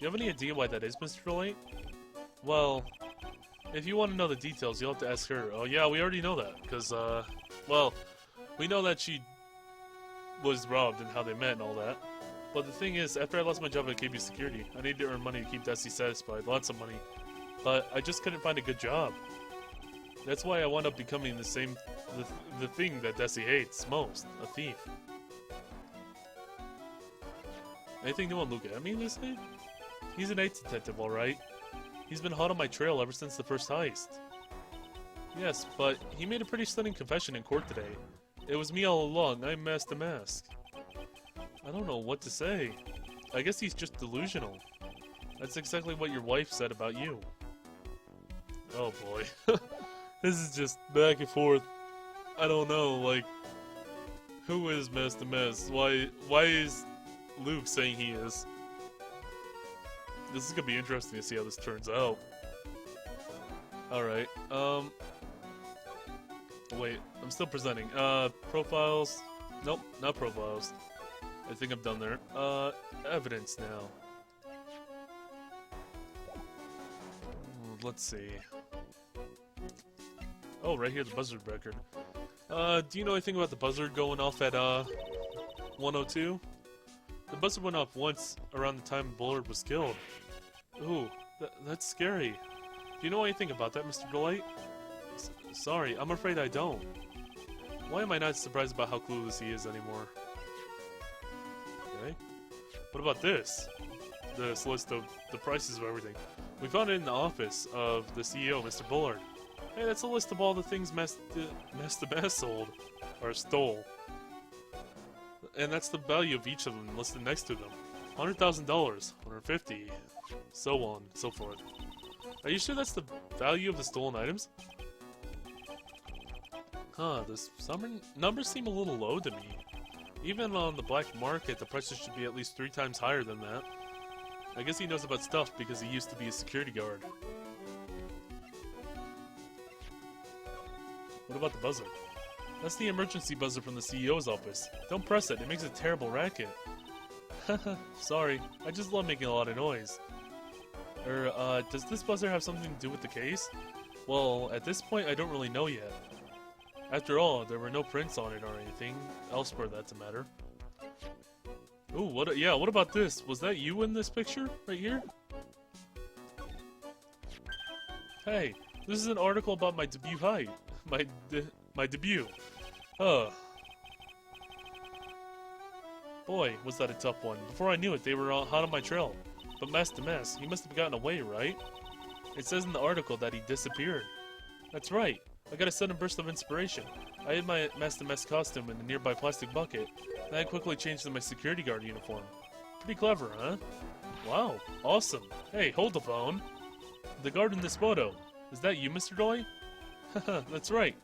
you have any idea why that is, Mr. Wright? Well, if you want to know the details, you'll have to ask her. Oh yeah, we already know that, because, well, we know that she was robbed and how they met and all that. But the thing is, after I lost my job at KB Security, I needed to earn money to keep Desi satisfied, lots of money. But I just couldn't find a good job. That's why I wound up becoming the thing that Desi hates most, a thief. Anything new on Luke Amy this day? He's a night detective, alright. He's been hot on my trail ever since the first heist. Yes, but he made a pretty stunning confession in court today. It was me all along, I masked the mask. I don't know what to say. I guess he's just delusional. That's exactly what your wife said about you. Oh boy. This is just back and forth. I don't know, like, who is Master Mess? Why is Luke saying he is? This is gonna be interesting to see how this turns out. Alright, wait, I'm still presenting. Profiles. Nope, not profiles. I think I'm done there. Evidence now. Let's see. Oh, right here, the buzzard record. Do you know anything about the buzzard going off at, 102? The buzzard went off once around the time Bullard was killed. Ooh, that's scary. Do you know anything about that, Mr. Wright? Sorry, I'm afraid I don't. Why am I not surprised about how clueless he is anymore? Okay. What about this? This list of the prices of everything. We found it in the office of the CEO, Mr. Bullard. Hey, that's a list of all the things Master Mess sold. Or stole. And that's the value of each of them listed next to them. $100,000, $150,000, so on, so forth. Are you sure that's the value of the stolen items? Huh, numbers seem a little low to me. Even on the black market, the prices should be at least 3 times higher than that. I guess he knows about stuff because he used to be a security guard. What about the buzzer? That's the emergency buzzer from the CEO's office. Don't press it, it makes a terrible racket. Sorry, I just love making a lot of noise. Does this buzzer have something to do with the case? Well, at this point I don't really know yet. After all, there were no prints on it or anything else for that to matter. Ooh, what about this? Was that you in this picture, right here? Hey, this is an article about my debut height. My debut. Boy, was that a tough one. Before I knew it, they were all hot on my trail. But Master Mess, he must have gotten away, right? It says in the article that he disappeared. That's right. I got a sudden burst of inspiration. I hid my Master Mess costume in a nearby plastic bucket, then I quickly changed to my security guard uniform. Pretty clever, huh? Wow, awesome. Hey, hold the phone. The guard in this photo. Is that you, Mr. Doy? Haha, that's right.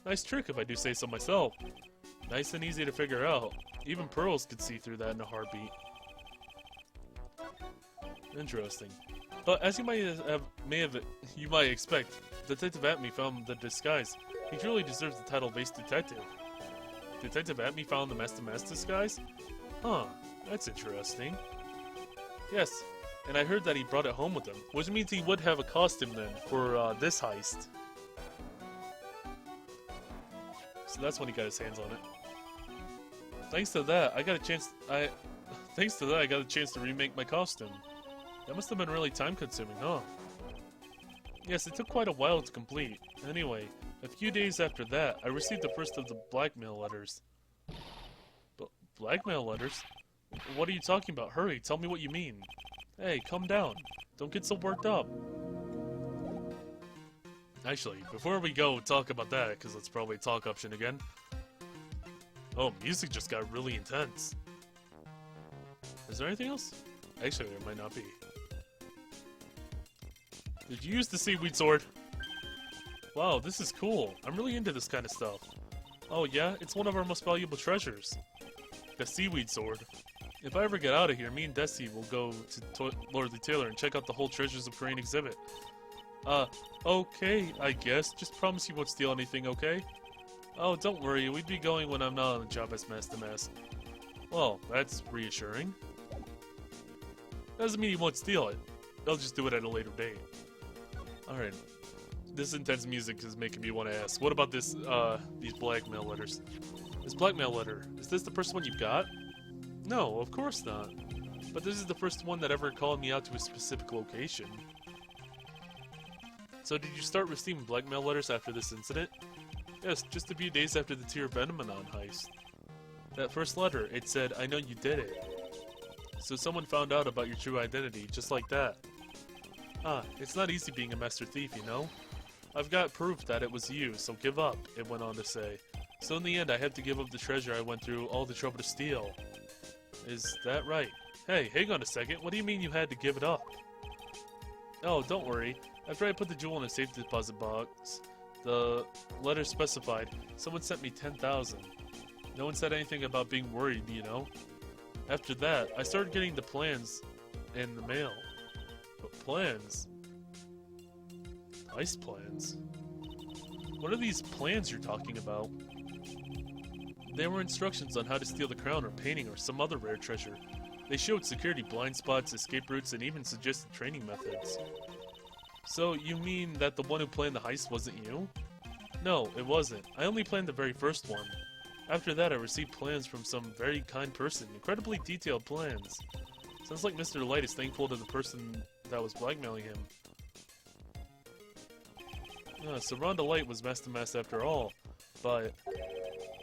Nice trick if I do say so myself. Nice and easy to figure out. Even pearls could see through that in a heartbeat. Interesting. But as you might expect, Detective Atme found the disguise. He truly deserves the title Vase Detective. Detective Atme found the Master Mess disguise? Huh, that's interesting. Yes, and I heard that he brought it home with him, which means he would have a costume then for this heist. So that's when he got his hands on it. Thanks to that, I got a chance to remake my costume. That must have been really time-consuming, huh? Yes, it took quite a while to complete. Anyway, a few days after that, I received the first of the blackmail letters. Blackmail letters? What are you talking about? Hurry, tell me what you mean. Hey, calm down. Don't get so worked up. Actually, before we go talk about that, because that's probably a talk option again. Oh, music just got really intense. Is there anything else? Actually, there might not be. Did you use the seaweed sword? Wow, this is cool. I'm really into this kind of stuff. Oh yeah? It's one of our most valuable treasures. The seaweed sword. If I ever get out of here, me and Desi will go to Lord the Tailor and check out the whole Treasures of Korean exhibit. Okay, I guess. Just promise you won't steal anything, okay? Oh, don't worry. We'd be going when I'm not on the job as Master Mess. Well, that's reassuring. Doesn't mean he won't steal it. They'll just do it at a later date. Alright. This intense music is making me want to ask, what about this, these blackmail letters? This blackmail letter, is this the first one you've got? No, of course not. But this is the first one that ever called me out to a specific location. So did you start receiving blackmail letters after this incident? Yes, just a few days after the Tear of Venomenon heist. That first letter, it said, I know you did it. So someone found out about your true identity, just like that. Ah, it's not easy being a master thief, you know? I've got proof that it was you, so give up, it went on to say. So in the end, I had to give up the treasure I went through all the trouble to steal. Is that right? Hey, hang on a second, what do you mean you had to give it up? Oh, don't worry. After I put the jewel in a safe deposit box, the letter specified, someone sent me 10,000. No one said anything about being worried, you know? After that, I started getting the plans in the mail. But plans? Heist plans? What are these plans you're talking about? They were instructions on how to steal the crown or painting or some other rare treasure. They showed security blind spots, escape routes, and even suggested training methods. So, you mean that the one who planned the heist wasn't you? No, it wasn't. I only planned the very first one. After that, I received plans from some very kind person. Incredibly detailed plans. Sounds like Mr. Light is thankful to the person that was blackmailing him. So Rhonda Light was Master after all. But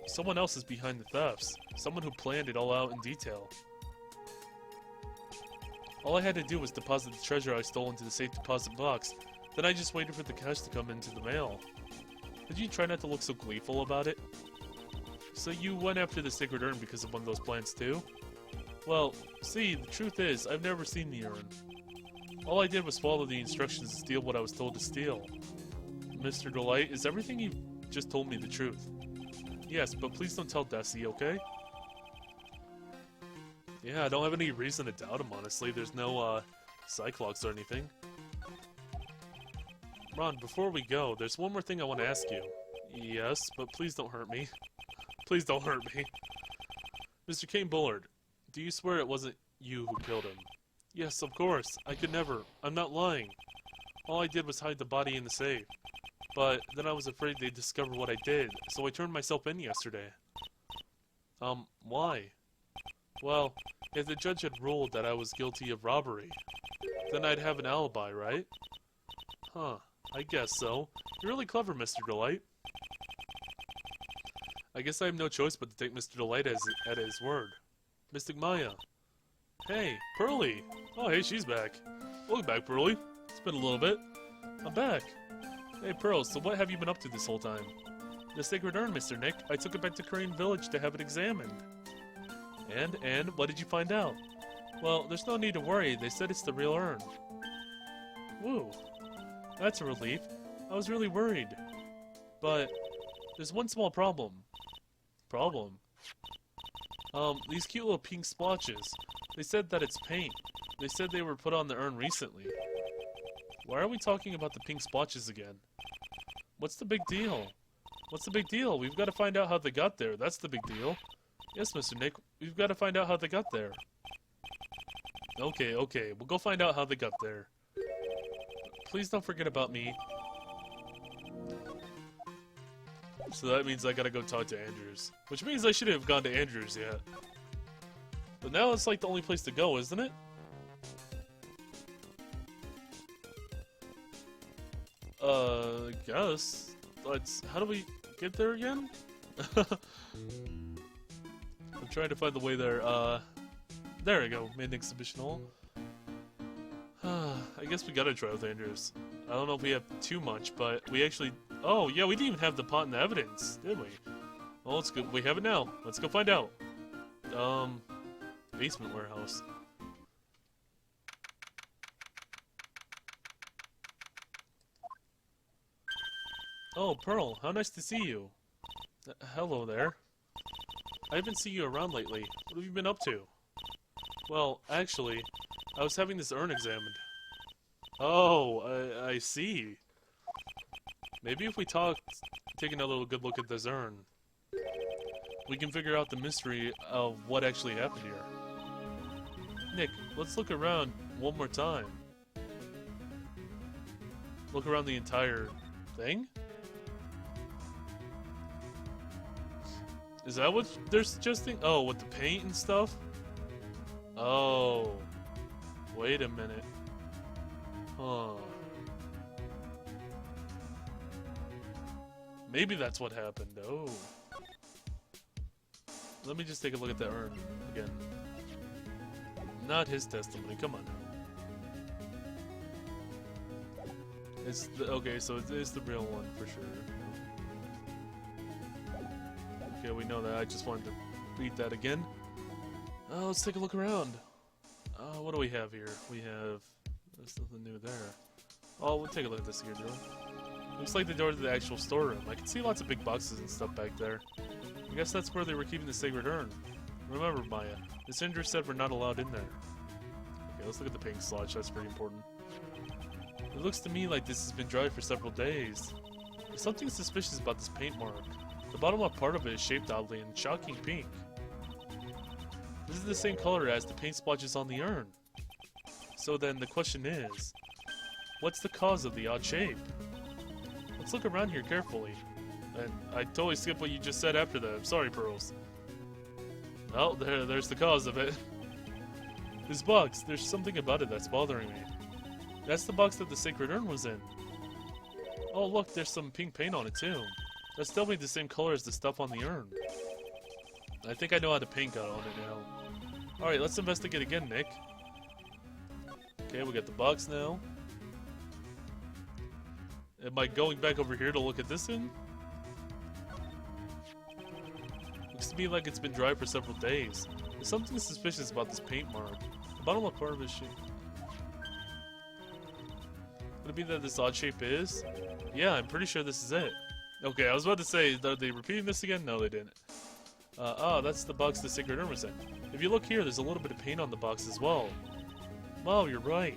someone else is behind the thefts. Someone who planned it all out in detail. All I had to do was deposit the treasure I stole into the safe deposit box. Then I just waited for the cash to come into the mail. Did you try not to look so gleeful about it? So you went after the sacred urn because of one of those plans too? Well, see, the truth is, I've never seen the urn. All I did was follow the instructions to steal what I was told to steal. Mr. Delight, is everything you just told me the truth? Yes, but please don't tell Desi, okay? Yeah, I don't have any reason to doubt him, honestly. There's no, Cyclops or anything. Ron, before we go, there's one more thing I want to ask you. Yes, but please don't hurt me. Please don't hurt me. Mr. Kane Bullard, do you swear it wasn't you who killed him? Yes, of course. I could never. I'm not lying. All I did was hide the body in the safe. But then I was afraid they'd discover what I did, so I turned myself in yesterday. Why? Well, if the judge had ruled that I was guilty of robbery, then I'd have an alibi, right? Huh, I guess so. You're really clever, Mr. Delight. I guess I have no choice but to take Mr. Delight at his word. Mystic Maya. Hey, Pearly! Oh, hey, she's back. Welcome back, Pearly. It's been a little bit. I'm back. Hey, Pearl, so what have you been up to this whole time? The sacred urn, Mr. Nick. I took it back to Korean Village to have it examined. And, what did you find out? Well, there's no need to worry. They said it's the real urn. Woo. That's a relief. I was really worried. But there's one small problem. Problem? These cute little pink splotches. They said that it's paint. They said they were put on the urn recently. Why are we talking about the pink splotches again? What's the big deal? What's the big deal? We've got to find out how they got there. That's the big deal. Yes, Mr. Nick, we've got to find out how they got there. Okay, we'll go find out how they got there. Please don't forget about me. So that means I gotta go talk to Andrews. Which means I shouldn't have gone to Andrews yet. But now it's like the only place to go, isn't it? I guess. Let's... How do we get there again? I'm trying to find the way there. There we go. Main exhibition hall. I guess we gotta try with Andrews. I don't know if we have too much, but we actually... Oh, yeah, we didn't even have the pot in the evidence, did we? Well, let's go. We have it now. Let's go find out. Basement warehouse. Oh, Pearl, how nice to see you. Hello there. I haven't seen you around lately. What have you been up to? Well, actually, I was having this urn examined. Oh, I see. Maybe if we take another good look at this urn, we can figure out the mystery of what actually happened here. Nick, let's look around one more time. Look around the entire thing? Is that what they're suggesting? Oh, with the paint and stuff? Oh. Wait a minute. Huh. Maybe that's what happened. Oh. Let me just take a look at the urn again. Not his testimony. Come on. It's the, okay, so it is the real one for sure. Okay, we know that. I just wanted to read that again. Let's take a look around. What do we have here? We have... There's nothing new there. Oh, we'll take a look at this here, Dylan. Looks like the door to the actual storeroom. I can see lots of big boxes and stuff back there. I guess that's where they were keeping the sacred urn. Remember, Maya, the Cinder said we're not allowed in there. Okay, let's look at the pink sludge. That's pretty important. It looks to me like this has been dry for several days. There's something suspicious about this paint mark. The bottom left part of it is shaped oddly and shocking pink. This is the same color as the paint splotches on the urn. So then the question is, what's the cause of the odd shape? Let's look around here carefully. And I totally skipped what you just said after that. I'm sorry, Pearls. Oh, there's the cause of it. This box, there's something about it that's bothering me. That's the box that the sacred urn was in. Oh, look, there's some pink paint on it too. That's definitely the same color as the stuff on the urn. I think I know how to paint got on it now. Alright, let's investigate again, Nick. Okay, we got the box now. Am I going back over here to look at this in? Looks to me like it's been dry for several days. There's something suspicious about this paint mark. The bottom left part of it should... Could it be that this odd shape is? Yeah, I'm pretty sure this is it. Okay, I was about to say, are they repeating this again? No, they didn't. That's the box the sacred urn was in. If you look here, there's a little bit of paint on the box as well. Wow, you're right.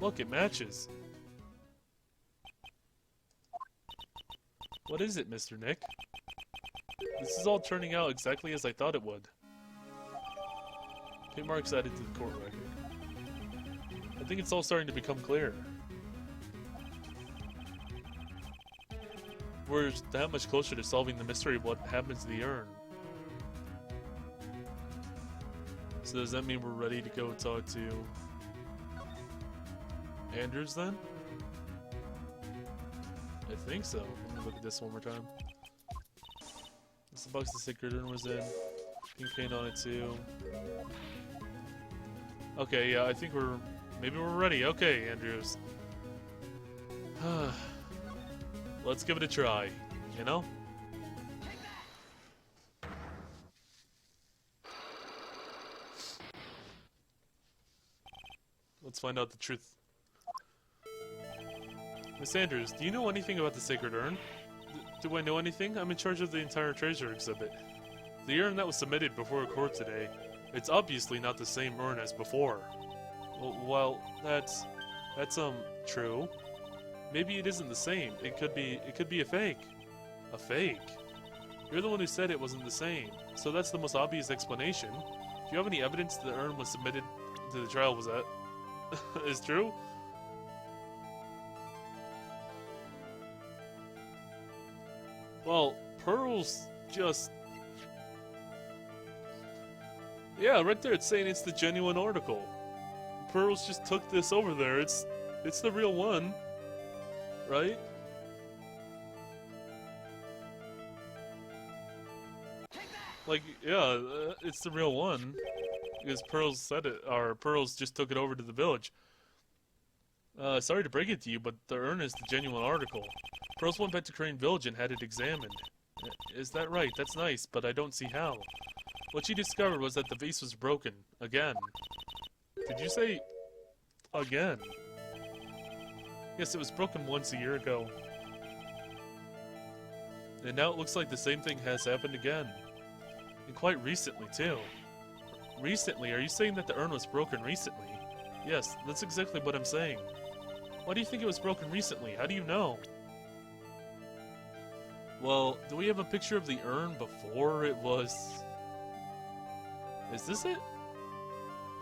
Look, it matches. What is it, Mr. Nick? This is all turning out exactly as I thought it would. Paint marks added to the court record. I think it's all starting to become clear. We're that much closer to solving the mystery of what happened to the urn. So does that mean we're ready to go talk to Andrews then? I think so. Let me look at this one more time. This is the box the sacred urn was in. Pink paint on it too. Okay, yeah, I think maybe we're ready. Okay, Andrews. Let's give it a try, you know? Let's find out the truth. Miss Andrews, do you know anything about the sacred urn? Do I know anything? I'm in charge of the entire treasure exhibit. The urn that was submitted before a court today, it's obviously not the same urn as before. Well, that's true. Maybe it isn't the same. It could be a fake. A fake? You're the one who said it wasn't the same, so that's the most obvious explanation. Do you have any evidence the urn was submitted to the trial was that is true? Well, Pearl's just... Yeah, right there it's saying it's the genuine article. Pearl's just took this over there. It's the real one. Right? Like, yeah, it's the real one. Because Pearls said it, or Pearls just took it over to the village. Sorry to break it to you, but the urn is the genuine article. Pearls went back to Crane Village and had it examined. Is that right? That's nice, but I don't see how. What she discovered was that the vase was broken. Again. Did you say... again? Yes, it was broken once a year ago. And now it looks like the same thing has happened again. And quite recently, too. Recently? Are you saying that the urn was broken recently? Yes, that's exactly what I'm saying. Why do you think it was broken recently? How do you know? Well, do we have a picture of the urn before it was... Is this it?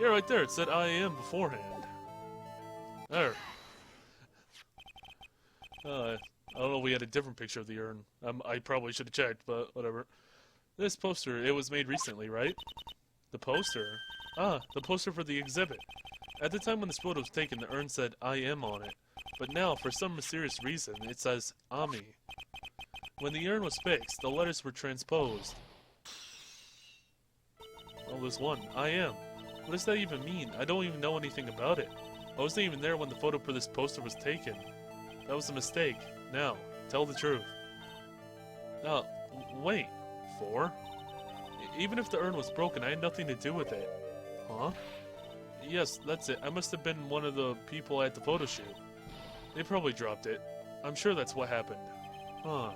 Yeah, right there. It said I am beforehand. There. I don't know, we had a different picture of the urn. I probably should have checked, but whatever. This poster, it was made recently, right? The poster? Ah, the poster for the exhibit. At the time when this photo was taken, the urn said I am on it. But now, for some mysterious reason, it says Ami. When the urn was fixed, the letters were transposed. Oh, there's one. I am. What does that even mean? I don't even know anything about it. I wasn't even there when the photo for this poster was taken. That was a mistake. Now, tell the truth. No, wait. 4? Even if the urn was broken, I had nothing to do with it. Huh? Yes, that's it. I must have been one of the people at the photo shoot. They probably dropped it. I'm sure that's what happened. Huh.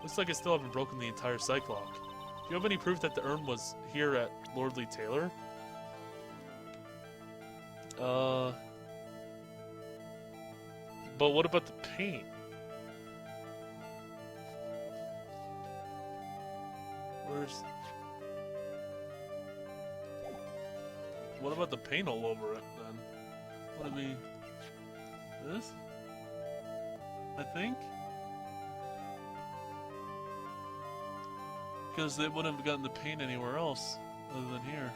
Looks like I still haven't broken the entire Cyclock. Do you have any proof that the urn was here at Lordly Taylor? But what about the paint? What about the paint all over it, then? Would it be... this? I think? Because they wouldn't have gotten the paint anywhere else, other than here.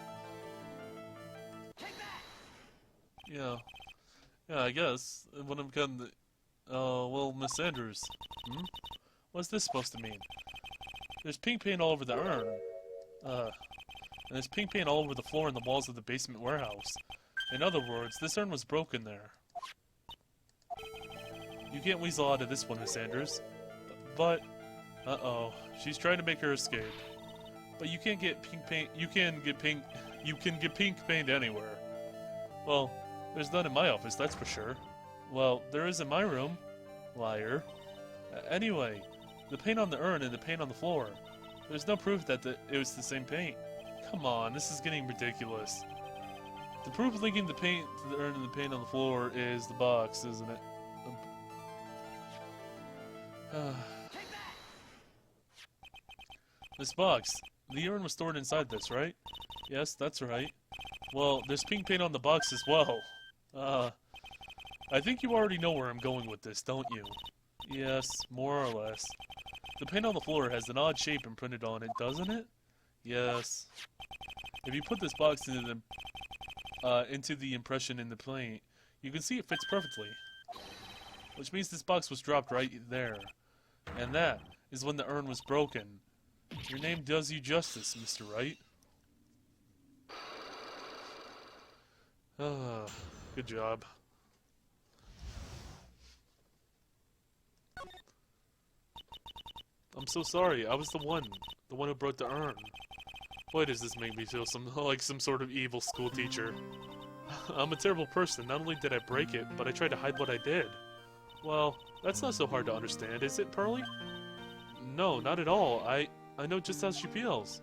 Yeah. Yeah, I guess. It wouldn't have gotten the... Oh, well, Miss Andrews. Hmm? What's this supposed to mean? There's pink paint all over the urn. And there's pink paint all over the floor and the walls of the basement warehouse. In other words, this urn was broken there. You can't weasel out of this one, Miss Andrews. But... uh-oh. She's trying to make her escape. But you can't get pink paint... You can get pink paint anywhere. Well, there's none in my office, that's for sure. Well, there is in my room. Liar. Anyway, the paint on the urn and the paint on the floor. There's no proof that it was the same paint. Come on, this is getting ridiculous. The proof linking the paint to the urn and the paint on the floor is the box, isn't it? This box. The urn was stored inside this, right? Yes, that's right. Well, there's pink paint on the box as well. I think you already know where I'm going with this, don't you? Yes, more or less. The paint on the floor has an odd shape imprinted on it, doesn't it? Yes. If you put this box into the impression in the paint, you can see it fits perfectly. Which means this box was dropped right there. And that is when the urn was broken. Your name does you justice, Mr. Wright. Good job. I'm so sorry. I was the one who broke the urn. Why does this make me feel like some sort of evil school teacher? I'm a terrible person. Not only did I break it, but I tried to hide what I did. Well, that's not so hard to understand, is it, Pearly? No, not at all. I know just how she feels.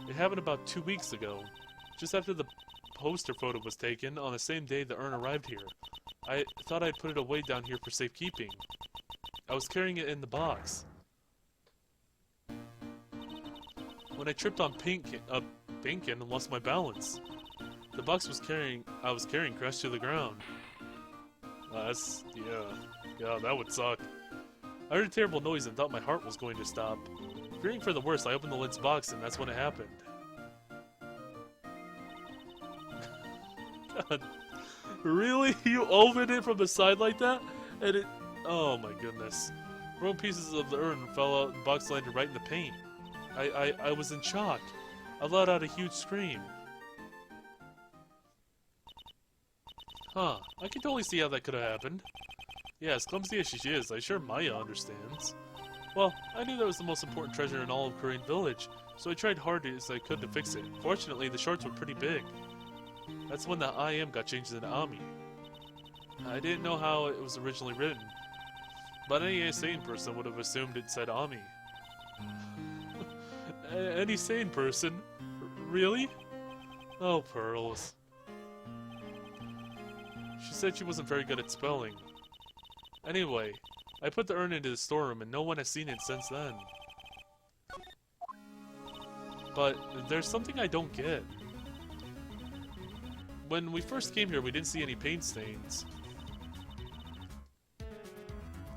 It happened about 2 weeks ago, just after the poster photo was taken on the same day the urn arrived here. I thought I'd put it away down here for safekeeping. I was carrying it in the box. When I tripped on pink and lost my balance. The box I was carrying crashed to the ground. Yeah, that would suck. I heard a terrible noise and thought my heart was going to stop. Fearing for the worst, I opened the lid's box and that's when it happened. God. Really? You opened it from the side like that? And it... Oh my goodness. Broken pieces of the urn fell out and the box landed right in the paint. I was in shock. I let out a huge scream. Huh. I can totally see how that could have happened. Yeah, as clumsy as she is, I'm sure Maya understands. Well, I knew that was the most important treasure in all of Korean Village, so I tried hard as I could to fix it. Fortunately, the shorts were pretty big. That's when the I am got changed into Ami. I didn't know how it was originally written, but any sane person would have assumed it said Ami. Any sane person? Really? Oh, Pearls. She said she wasn't very good at spelling. Anyway, I put the urn into the storeroom and no one has seen it since then. But there's something I don't get. when we first came here, we didn't see any paint stains.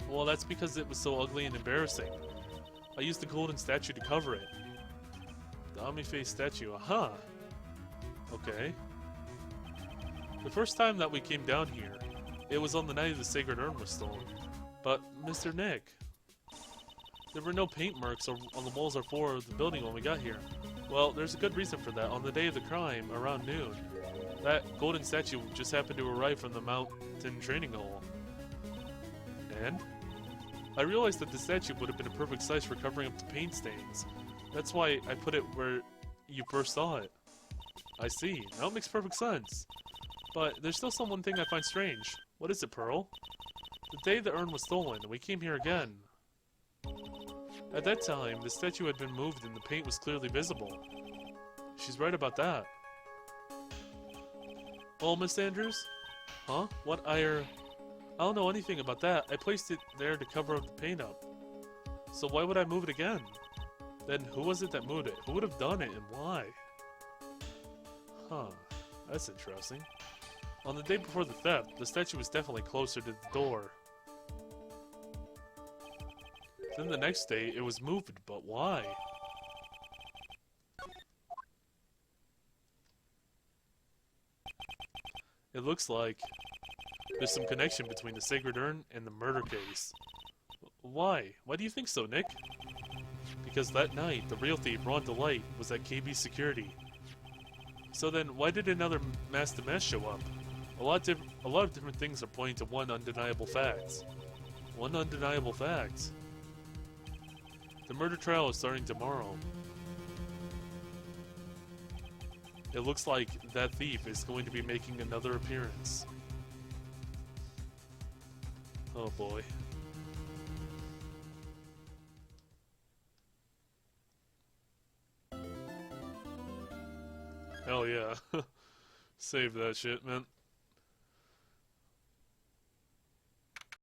Well, that's because it was so ugly and embarrassing. I used the golden statue to cover it. The Omni-Face statue, aha! Okay. The first time that we came down here, it was on the night the Sacred Urn was stolen. But, Mr. Nick, there were no paint marks on the walls or floor of the building when we got here. Well, there's a good reason for that. On the day of the crime, around noon, that golden statue just happened to arrive from the mountain training hall. And? I realized that the statue would have been a perfect size for covering up the paint stains. That's why I put it where you first saw it. I see. Now it makes perfect sense. But there's still one thing I find strange. What is it, Pearl? The day the urn was stolen, we came here again. At that time, the statue had been moved and the paint was clearly visible. She's right about that. Oh, Miss Andrews? Huh? What, I don't know anything about that. I placed it there to cover up the paint up. So why would I move it again? Then who was it that moved it? Who would have done it and why? Huh. That's interesting. On the day before the theft, the statue was definitely closer to the door. Then the next day, it was moved, but why? It looks like there's some connection between the Sacred Urn and the murder case. Why? Why do you think so, Nick? Because that night, the real thief, Ron DeLight, was at KB Security. So then, why did another masked mess show up? A lot of different things are pointing to one undeniable fact. One undeniable fact. The murder trial is starting tomorrow. It looks like that thief is going to be making another appearance. Oh boy. Hell yeah. Save that shit, man.